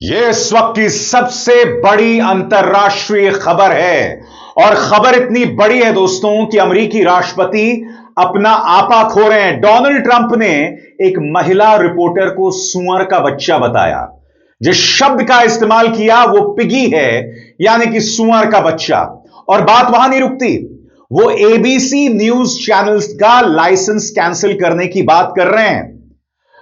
ये इस वक्त की सबसे बड़ी अंतर्राष्ट्रीय खबर है और खबर इतनी बड़ी है दोस्तों कि अमेरिकी राष्ट्रपति अपना आपा खो रहे हैं। डोनाल्ड ट्रंप ने एक महिला रिपोर्टर को सुअर का बच्चा बताया। जिस शब्द का इस्तेमाल किया वो पिगी है, यानी कि सुअर का बच्चा। और बात वहां नहीं रुकती, वो एबीसी न्यूज चैनल्स का लाइसेंस कैंसिल करने की बात कर रहे हैं।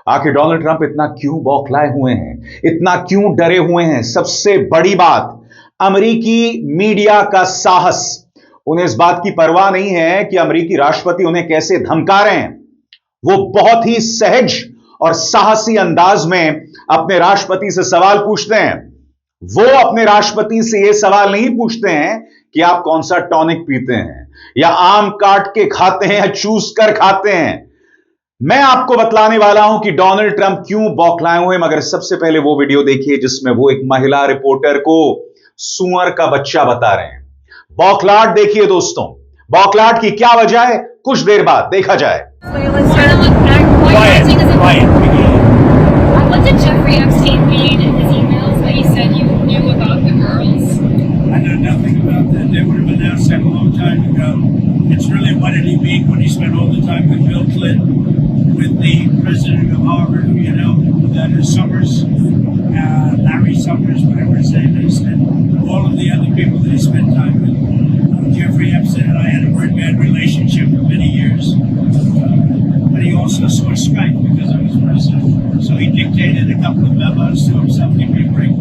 आखिर डोनाल्ड ट्रंप इतना क्यों बौखलाए हुए हैं, इतना क्यों डरे हुए हैं? सबसे बड़ी बात, अमेरिकी मीडिया का साहस। उन्हें इस बात की परवाह नहीं है कि अमेरिकी राष्ट्रपति उन्हें कैसे धमका रहे हैं। वो बहुत ही सहज और साहसी अंदाज में अपने राष्ट्रपति से सवाल पूछते हैं। वो अपने राष्ट्रपति से यह सवाल नहीं पूछते हैं कि आप कौन सा टॉनिक पीते हैं, या आम काट के खाते हैं, या चूस कर खाते हैं। मैं आपको बतलाने वाला हूं कि डोनाल्ड ट्रंप क्यों बौखलाए हुए हैं, मगर सबसे पहले वो वीडियो देखिए जिसमें वो एक महिला रिपोर्टर को सुअर का बच्चा बता रहे हैं। बौखलाहट देखिए दोस्तों, बौखलाहट की क्या वजह है, कुछ देर बाद देखा जाए। What did Jeffrey Epstein mean in his emails that you said you knew about the girls? I know nothing about that. They would have announced that a long time ago. It's really what did he mean when he spent all the time with Bill Clinton, with the president of Harvard, that is Summers, Larry Summers, whatever his name is, and all of the other people that he spent time with. Jeffrey Epstein and I had a very bad relationship for many years. But he also saw Skype because I was president. So he dictated a couple of memos to himself. Give me a break.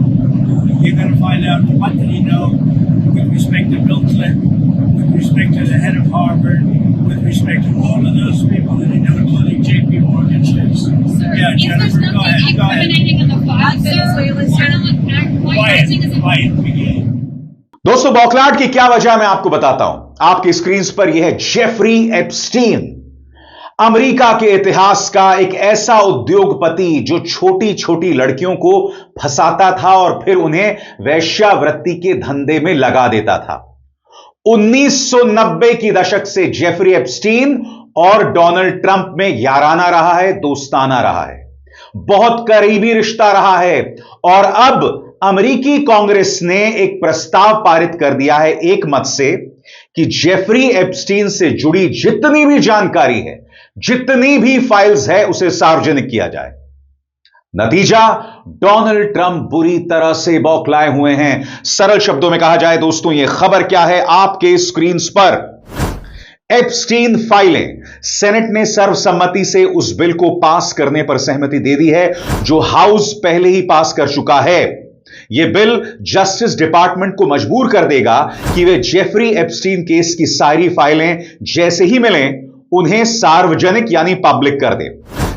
You're going to find out what did he know with respect to Bill Clinton, with respect to the head of Harvard, with respect to all of those people that he knew, including J.P. Morgan Chase. Yeah, Jennifer, go ahead. Go ahead. Incriminating in the file, sir. Quiet. दोस्तों, बौखलाहट की क्या वजह मैं आपको बताता हूं। आपकी स्क्रीन पर यह है जेफरी एप्स्टीन, अमेरिका के इतिहास का एक ऐसा उद्योगपति जो छोटी छोटी लड़कियों को फंसाता था और फिर उन्हें वेश्यावृत्ति के धंधे में लगा देता था। 1990 की दशक से जेफरी एप्स्टीन और डोनाल्ड ट्रंप में याराना रहा है, दोस्ताना रहा है, बहुत करीबी रिश्ता रहा है। और अब अमेरिकी कांग्रेस ने एक प्रस्ताव पारित कर दिया है एक मत से कि जेफरी एप्स्टीन से जुड़ी जितनी भी जानकारी है, जितनी भी फाइल्स है, उसे सार्वजनिक किया जाए। नतीजा, डोनाल्ड ट्रंप बुरी तरह से बौखलाए हुए हैं। सरल शब्दों में कहा जाए दोस्तों, यह खबर क्या है आपके स्क्रीन पर। एप्स्टीन फाइलें, सेनेट ने सर्वसम्मति से उस बिल को पास करने पर सहमति दे दी है जो हाउस पहले ही पास कर चुका है। यह बिल जस्टिस डिपार्टमेंट को मजबूर कर देगा कि वे जेफरी एप्स्टीन केस की सारी फाइलें जैसे ही मिलें उन्हें सार्वजनिक यानी पब्लिक कर दे।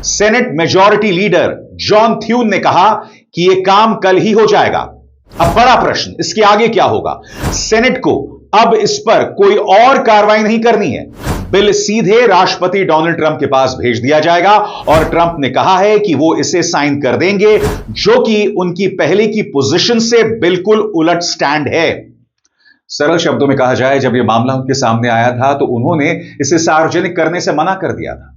सेनेट मेजॉरिटी लीडर जॉन थ्यून ने कहा कि यह काम कल ही हो जाएगा। अब बड़ा प्रश्न, इसके आगे क्या होगा? सेनेट को अब इस पर कोई और कार्रवाई नहीं करनी है। बिल सीधे राष्ट्रपति डोनाल्ड ट्रंप के पास भेज दिया जाएगा और ट्रंप ने कहा है कि वो इसे साइन कर देंगे, जो कि उनकी पहले की पोजीशन से बिल्कुल उलट स्टैंड है। सरल शब्दों में कहा जाए, जब यह मामला उनके सामने आया था तो उन्होंने इसे सार्वजनिक करने से मना कर दिया था।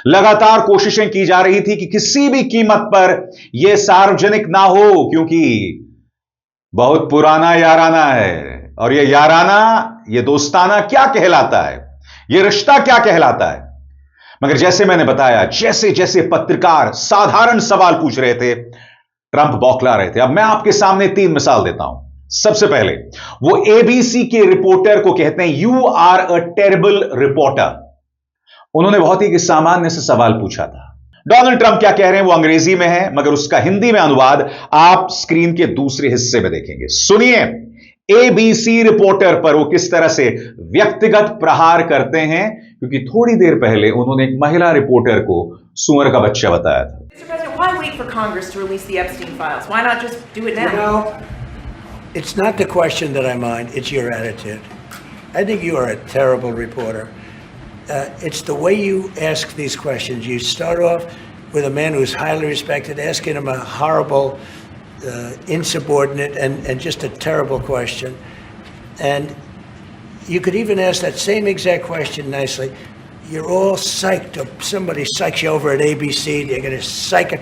लगातार कोशिशें की जा रही थी कि किसी भी कीमत पर यह सार्वजनिक ना हो, क्योंकि बहुत पुराना याराना है। और यह याराना, यह दोस्ताना क्या कहलाता है, यह रिश्ता क्या कहलाता है? मगर जैसे मैंने बताया, जैसे जैसे पत्रकार साधारण सवाल पूछ रहे थे, ट्रंप बौखला रहे थे। अब मैं आपके सामने 3 मिसाल देता हूं। सबसे पहले, वो एबीसी के रिपोर्टर को कहते हैं you are a terrible reporter. उन्होंने बहुत ही सामान्य से सवाल पूछा था। डोनाल्ड ट्रंप क्या कह रहे हैं वो अंग्रेजी में है, मगर उसका हिंदी में अनुवाद आप स्क्रीन के दूसरे हिस्से में देखेंगे। सुनिए एबीसी रिपोर्टर पर वो किस तरह से व्यक्तिगत प्रहार करते हैं, क्योंकि थोड़ी देर पहले उन्होंने एक महिला रिपोर्टर को सुअर का बच्चा बताया था। Mr. President, why wait for Congress to release the Epstein files? Why not just do it now? You know, it's not the question that I mind, it's your attitude. I think you are a terrible reporter. It's the way you ask these questions. You start off with a man who's highly respected, asking him a horrible, insubordinate, and just a terrible question. And you could even ask that same exact question nicely. You're all psyched up. Somebody psychs you over at ABC. They're going to psych it.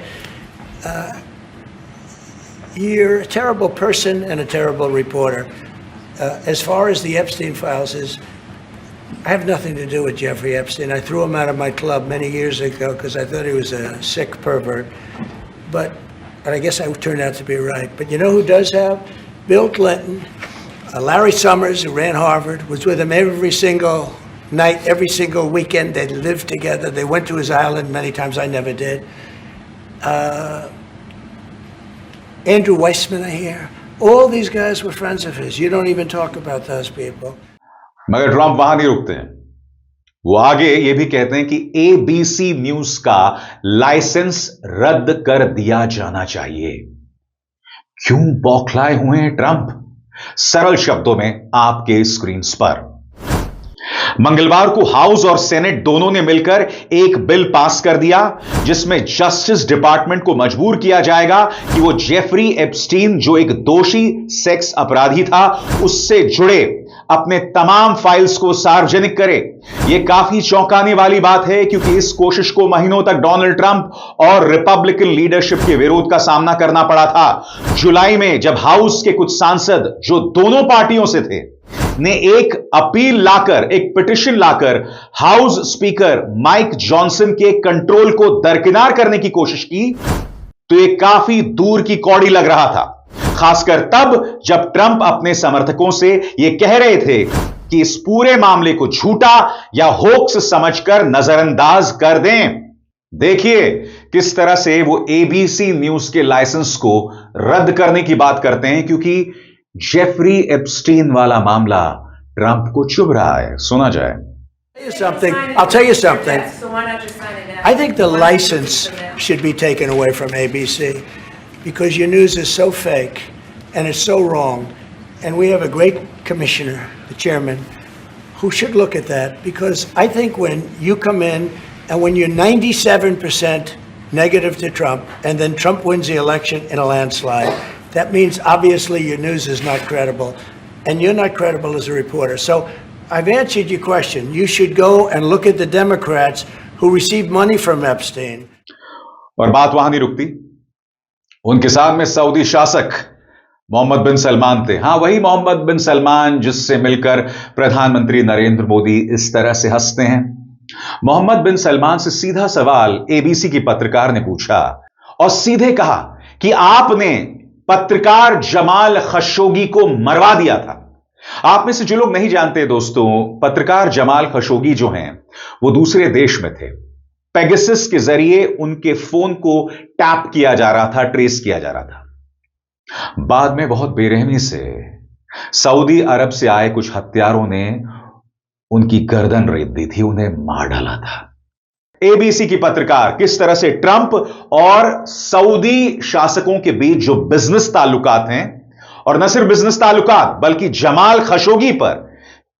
you're a terrible person and a terrible reporter. As far as the Epstein files is, I have nothing to do with Jeffrey Epstein. I threw him out of my club many years ago because I thought he was a sick pervert. But I guess I turned out to be right. But you know who does have? Bill Clinton, Larry Summers, who ran Harvard, was with him every single night, every single weekend. They lived together. They went to his island many times. I never did. Andrew Weissman, I hear. All these guys were friends of his. You don't even talk about those people. मगर Trump वहां नहीं रुकते हैं। वो आगे ये भी कहते हैं कि एबीसी न्यूज का लाइसेंस रद्द कर दिया जाना चाहिए। क्यों बौखलाए हुए हैं ट्रंप? सरल शब्दों में आपके स्क्रीन पर। मंगलवार को हाउस और सेनेट दोनों ने मिलकर एक बिल पास कर दिया जिसमें जस्टिस डिपार्टमेंट को मजबूर किया जाएगा कि वो जेफरी एप्स्टीन, जो एक दोषी सेक्स अपराधी था, उससे जुड़े अपने तमाम फाइल्स को सार्वजनिक करे। यह काफी चौंकाने वाली बात है क्योंकि इस कोशिश को महीनों तक डोनाल्ड ट्रंप और रिपब्लिकन लीडरशिप के विरोध का सामना करना पड़ा था। जुलाई में जब हाउस के कुछ सांसद, जो दोनों पार्टियों से थे, ने एक अपील लाकर, एक पिटिशन लाकर हाउस स्पीकर माइक जॉनसन के कंट्रोल को दरकिनार करने की कोशिश की, तो यह काफी दूर की कौड़ी लग रहा था। खासकर तब जब ट्रंप अपने समर्थकों से यह कह रहे थे कि इस पूरे मामले को झूठा या होक्स समझकर नजरअंदाज कर दें। देखिए किस तरह से वो एबीसी न्यूज के लाइसेंस को रद्द करने की बात करते हैं, क्योंकि जेफरी एप्स्टीन वाला मामला ट्रंप को चुभ रहा है। सुना जाए। I'll tell you something. I think the license should be taken away from ABC because your news is so fake and it's so wrong. And we have a great commissioner, the chairman, who should look at that, because I think when you come in and when you're 97% negative to Trump and then Trump wins the election in a landslide, that means obviously your news is not credible and you're not credible as a reporter. So I've answered your question. You should go and look at the Democrats who received money from Epstein. और बात वहां नहीं रुकती। उनके साथ में Saudi शासक मोहम्मद बिन सलमान थे। हां, वही मोहम्मद बिन सलमान जिससे मिलकर प्रधानमंत्री नरेंद्र मोदी इस तरह से हंसते हैं। मोहम्मद बिन सलमान से सीधा सवाल एबीसी की पत्रकार ने पूछा और सीधे कहा कि आपने पत्रकार जमाल खशोगी को मरवा दिया था। आप में से जो लोग नहीं जानते दोस्तों, पत्रकार जमाल खशोगी जो हैं वो दूसरे देश में थे। पेगासस के जरिए उनके फोन को टैप किया जा रहा था, ट्रेस किया जा रहा था। बाद में बहुत बेरहमी से सऊदी अरब से आए कुछ हत्यारों ने उनकी गर्दन रेत दी थी, उन्हें मार डाला था। एबीसी की पत्रकार किस तरह से ट्रंप और सऊदी शासकों के बीच जो बिजनेस ताल्लुकात हैं, और न सिर्फ बिजनेस ताल्लुकात बल्कि जमाल खशोगी पर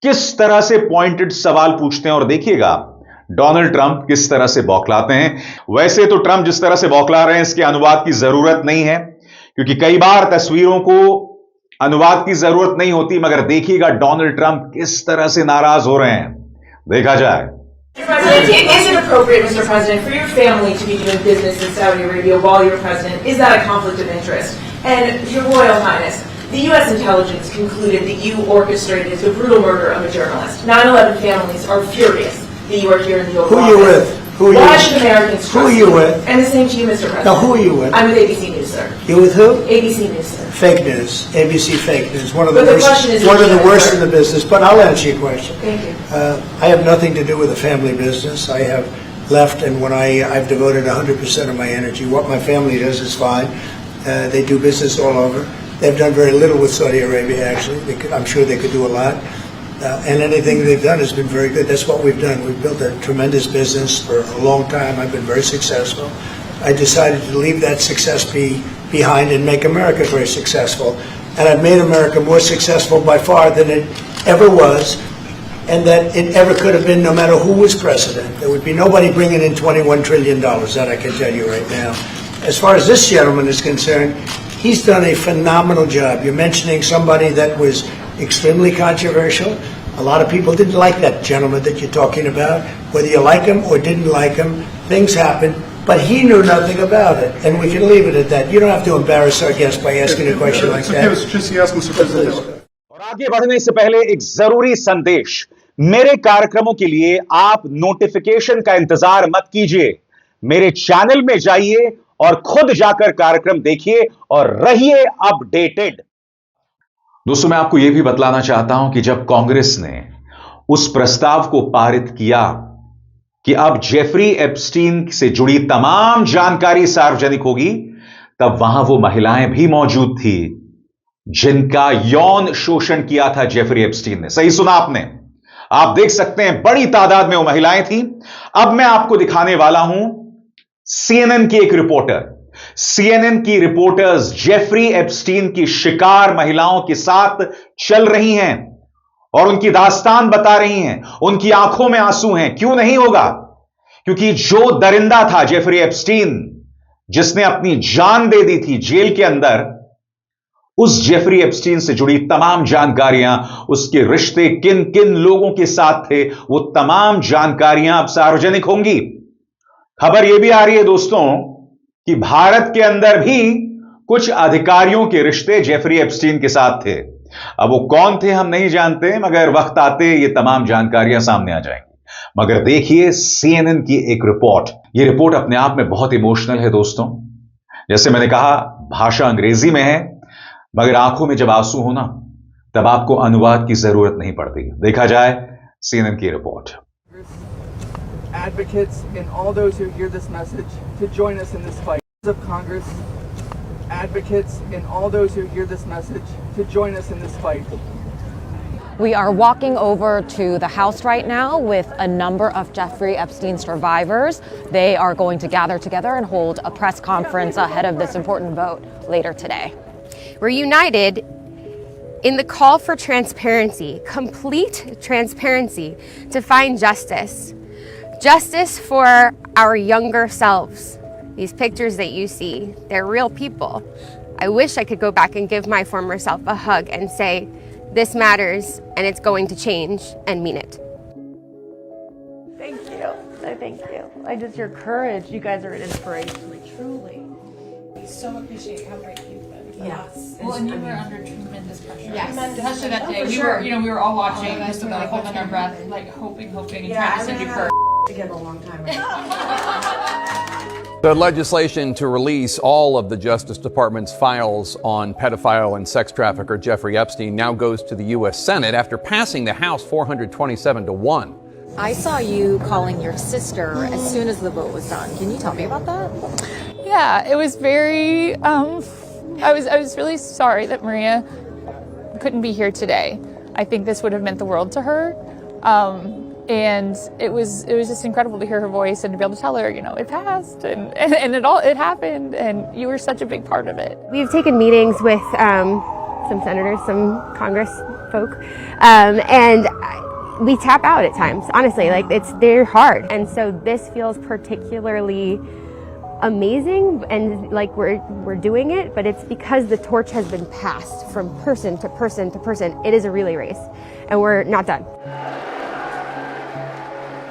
किस तरह से पॉइंटेड सवाल पूछते हैं। और देखिएगा डोनाल्ड ट्रंप किस तरह से बौखलाते हैं। वैसे तो ट्रंप जिस तरह से बौखला रहे हैं इसके अनुवाद की जरूरत नहीं है, क्योंकि कई बार तस्वीरों को अनुवाद की जरूरत नहीं होती, मगर देखिएगा डोनाल्ड ट्रंप किस तरह से नाराज हो रहे हैं। देखा जाए। Is it appropriate, Mr. President, for your family to be doing business in Saudi Arabia while you're president? Is that a conflict of interest? And Your Royal Highness, the U.S. intelligence concluded that you orchestrated the brutal murder of a journalist. 9/11 families are furious that you are here in the Oval Office. Who are you with? Why should Americans trust Who are you with? And the same to you, Mr. President. Now, who are you with? I'm with ABC News, sir. You with who? ABC News, sir. Fake news. ABC fake news. One of the But the worst. question is One of the legitimate, worst sir. in the business. But I'll answer your question. Thank you. I have nothing to do with the family business. I have left, and when I've devoted 100% of my energy. What my family does is fine. They do business all over. They've done very little with Saudi Arabia, actually. I'm sure they could do a lot. And anything they've done has been very good. That's what we've done. We've built a tremendous business for a long time. I've been very successful. I decided to leave that success behind and make America very successful. And I've made America more successful by far than it ever was, and that it ever could have been no matter who was president. There would be nobody bringing in $21 trillion, that I can tell you right now. As far as this gentleman is concerned, he's done a phenomenal job. You're mentioning somebody that was extremely controversial. A lot of people didn't like that gentleman that you're talking about. Whether you like him or didn't like him, things happen. But he knew nothing about it, and we can leave it at that. You don't have to embarrass our guest by asking a question like that. Just ask Mr. President. और आगे बढ़ने से पहले एक जरूरी संदेश। मेरे कार्यक्रमों के लिए आप नोटिफिकेशन का इंतजार मत कीजिए। मेरे चैनल में जाइए और खुद जाकर कार्यक्रम देखिए और रहिए अपडेटेड। दोस्तों, मैं आपको यह भी बतलाना चाहता हूं कि जब कांग्रेस ने उस प्रस्ताव को पारित किया कि अब जेफरी एप्स्टीन से जुड़ी तमाम जानकारी सार्वजनिक होगी, तब वहां वो महिलाएं भी मौजूद थी जिनका यौन शोषण किया था जेफरी एप्स्टीन ने। सही सुना आपने। आप देख सकते हैं बड़ी तादाद में वो महिलाएं थी। अब मैं आपको दिखाने वाला हूं सीएनएन की एक रिपोर्टर। सीएनएन की रिपोर्टर्स जेफरी एप्स्टीन की शिकार महिलाओं के साथ चल रही हैं और उनकी दास्तान बता रही हैं। उनकी आंखों में आंसू हैं। क्यों नहीं होगा? क्योंकि जो दरिंदा था जेफरी एप्स्टीन, जिसने अपनी जान दे दी थी जेल के अंदर, उस जेफरी एप्स्टीन से जुड़ी तमाम जानकारियां, उसके रिश्ते किन किन लोगों के साथ थे, वो तमाम जानकारियां अब सार्वजनिक होंगी। खबर यह भी आ रही है दोस्तों कि भारत के अंदर भी कुछ अधिकारियों के रिश्ते जेफरी एप्स्टीन के साथ थे। अब वो कौन थे हम नहीं जानते, मगर वक्त आते ये तमाम जानकारियां सामने आ जाएंगी। मगर देखिए सीएनएन की एक रिपोर्ट। ये रिपोर्ट अपने आप में बहुत इमोशनल है दोस्तों। जैसे मैंने कहा, भाषा अंग्रेजी में है, मगर आंखों में जब आंसू हो ना, तब आपको अनुवाद की जरूरत नहीं पड़ती। देखा जाए सीएनएन की report. Advocates and all those who hear this message to join us in this fight. Of Congress, advocates and all those who hear this message to join us in this fight. We are walking over to the House right now with a number of Jeffrey Epstein survivors. They are going to gather together and hold a press conference ahead of this important vote later today. We're united in the call for transparency, complete transparency, to find justice. Justice for our younger selves. These pictures that you see, they're real people. I wish I could go back and give my former self a hug and say, this matters and it's going to change, and mean it. Thank you. I thank you. Your courage. You guys are an inspiration, truly. We so appreciate how brave you've been for Yeah. us. Well, and you were under tremendous pressure. Yes. Especially that day. For we sure. were, we were all watching, just about holding our breath, like hoping, and trying to send you first. Together a long time ago. The legislation to release all of the Justice Department's files on pedophile and sex trafficker Jeffrey Epstein now goes to the U.S. Senate after passing the House 427-1. I saw you calling your sister as soon as the vote was done. Can you tell me about that? Yeah, it was very, I was really sorry that Maria couldn't be here today. I think this would have meant the world to her. And it was just incredible to hear her voice and to be able to tell her, it passed and it happened, and you were such a big part of it. We've taken meetings with some senators, some Congress folk, and we tap out at times, honestly, they're hard. And so this feels particularly amazing, and like we're doing it, but it's because the torch has been passed from person to person to person. It is a relay race, and we're not done.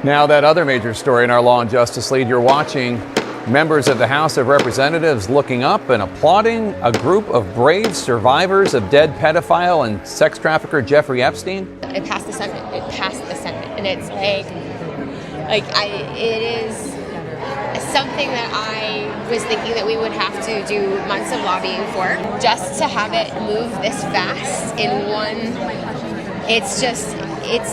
Now, that other major story in our Law and Justice lead, you're watching members of the House of Representatives looking up and applauding a group of brave survivors of dead pedophile and sex trafficker Jeffrey Epstein. It passed the Senate. And it's it is something that I was thinking that we would have to do months of lobbying for. Just to have it move this fast in one, it's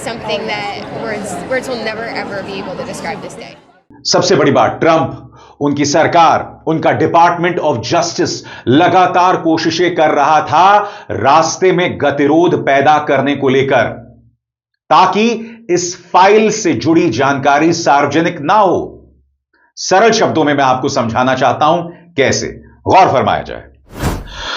something that words will never ever be able to describe this day. सबसे बड़ी बात, Trump, उनकी सरकार, उनका department of justice लगातार कोशिशें कर रहा था रास्ते में गतिरोध पैदा करने को लेकर, ताकि इस फाइल से जुड़ी जानकारी सार्वजनिक ना हो। सरल शब्दों में मैं आपको समझाना चाहता हूं कैसे, गौर फरमाया जाए।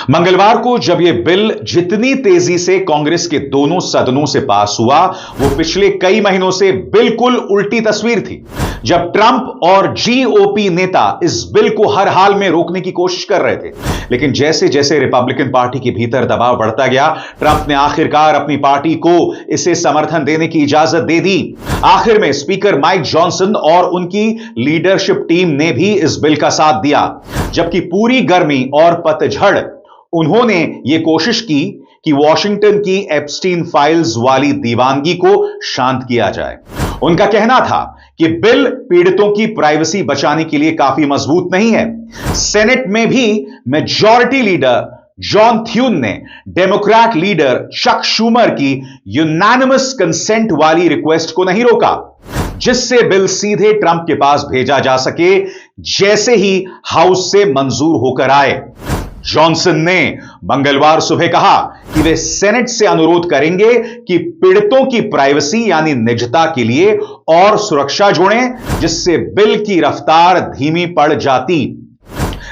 मंगलवार को जब यह बिल जितनी तेजी से कांग्रेस के दोनों सदनों से पास हुआ, वो पिछले कई महीनों से बिल्कुल उल्टी तस्वीर थी, जब ट्रंप और जीओपी नेता इस बिल को हर हाल में रोकने की कोशिश कर रहे थे। लेकिन जैसे जैसे रिपब्लिकन पार्टी के भीतर दबाव बढ़ता गया, ट्रंप ने आखिरकार अपनी पार्टी को इसे समर्थन देने की इजाजत दे दी। आखिर में स्पीकर माइक जॉनसन और उनकी लीडरशिप टीम ने भी इस बिल का साथ दिया, जबकि पूरी गर्मी और पतझड़ उन्होंने यह कोशिश की कि वॉशिंगटन की एप्स्टीन फाइल्स वाली दीवानगी को शांत किया जाए। उनका कहना था कि बिल पीड़ितों की प्राइवेसी बचाने के लिए काफी मजबूत नहीं है। सेनेट में भी मेजॉरिटी लीडर जॉन थ्यून ने डेमोक्रेट लीडर चक शूमर की यूनानिमस कंसेंट वाली रिक्वेस्ट को नहीं रोका, जिससे बिल सीधे ट्रंप के पास भेजा जा सके जैसे ही हाउस से मंजूर होकर आए। जॉनसन ने मंगलवार सुबह कहा कि वे सेनेट से अनुरोध करेंगे कि पीड़ितों की प्राइवेसी यानी निजता के लिए और सुरक्षा जोड़ें, जिससे बिल की रफ्तार धीमी पड़ जाती।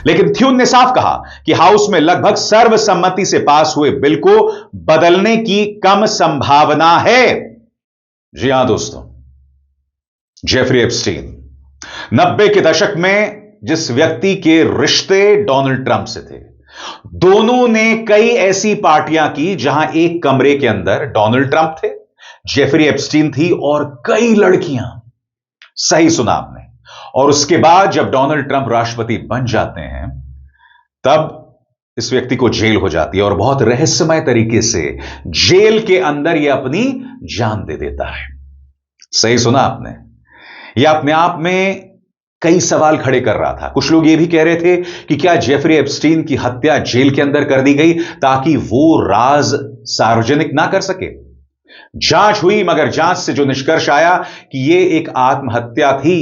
लेकिन थ्यून ने साफ कहा कि हाउस में लगभग सर्वसम्मति से पास हुए बिल को बदलने की कम संभावना है। जी हां दोस्तों, जेफरी एप्स्टीन 90 के दशक में जिस व्यक्ति के रिश्ते डोनाल्ड ट्रंप से थे, दोनों ने कई ऐसी पार्टियां की जहां एक कमरे के अंदर डोनाल्ड ट्रंप थे, जेफरी एप्स्टीन थी और कई लड़कियां। सही सुना आपने। और उसके बाद जब डोनाल्ड ट्रंप राष्ट्रपति बन जाते हैं, तब इस व्यक्ति को जेल हो जाती है और बहुत रहस्यमय तरीके से जेल के अंदर यह अपनी जान दे देता है। सही सुना आपने। यह अपने आप में कई सवाल खड़े कर रहा था। कुछ लोग यह भी कह रहे थे कि क्या जेफरी एप्स्टीन की हत्या जेल के अंदर कर दी गई ताकि वो राज सार्वजनिक ना कर सके। जांच हुई, मगर जांच से जो निष्कर्ष आया कि यह एक आत्महत्या थी,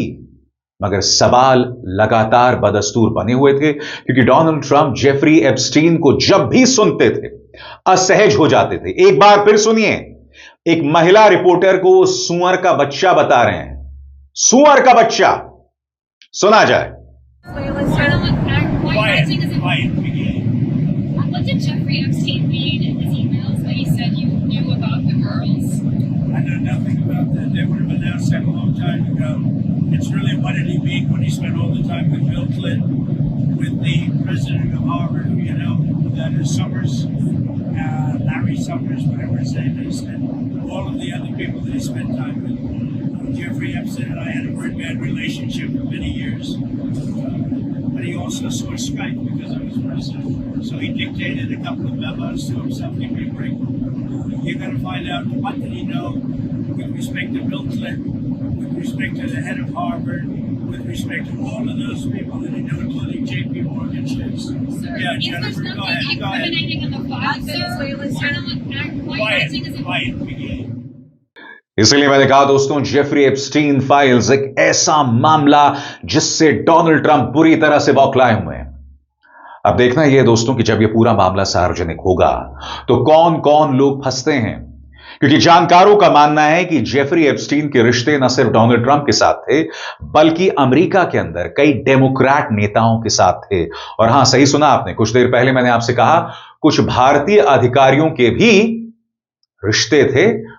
मगर सवाल लगातार बदस्तूर बने हुए थे, क्योंकि डोनाल्ड ट्रंप जेफरी एप्स्टीन को जब भी सुनते थे असहज हो जाते थे। एक बार फिर सुनिए, एक महिला रिपोर्टर को सुअर का बच्चा बता रहे हैं। सुअर का बच्चा, सुना जाए। What did Jeffrey Epstein mean in his emails that he said you knew about the girls? I know nothing about that. They would have announced that a long time ago. It's really what did he mean when he spent all the time with Bill Clinton, with the president of Harvard, you know, that is Summers, Larry Summers, whatever his name is, and all of the other people that he spent time with. Jeffrey Epstein and I had a very bad relationship for many years. But he also saw Skype because I was president. So he dictated a couple of memos to himself. Give me a break. You're going to find out what did he know with respect to Bill Clinton, with respect to the head of Harvard, with respect to all of those people that he knew, including J.P. Morgan chicks. Yeah, Jennifer, go ahead. Go ahead. Incriminating in the file, sir? Quiet. इसलिए मैंने कहा दोस्तों, Jeffrey Epstein files एक ऐसा मामला जिससे Donald Trump बुरी तरह से बौखलाए हुए हैं। अब देखना यह दोस्तों कि जब यह पूरा मामला सार्वजनिक होगा तो कौन कौन लोग फंसते हैं, क्योंकि जानकारों का मानना है कि जेफरी एप्स्टीन के रिश्ते न सिर्फ डोनाल्ड ट्रंप के साथ थे, बल्कि अमेरिका के अंदर कई डेमोक्रेट नेताओं के साथ थे। और हां, सही सुना आपने, कुछ देर पहले मैंने आपसे कहा कुछ भारतीय अधिकारियों के भी रिश्ते थे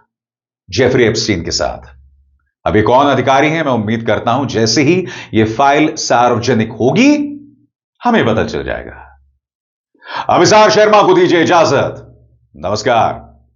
जेफरी एप्स्टीन के साथ। अभी कौन अधिकारी हैं, मैं उम्मीद करता हूं जैसे ही यह फाइल सार्वजनिक होगी हमें पता चल जाएगा। अभिसार शर्मा को दीजिए इजाजत। नमस्कार।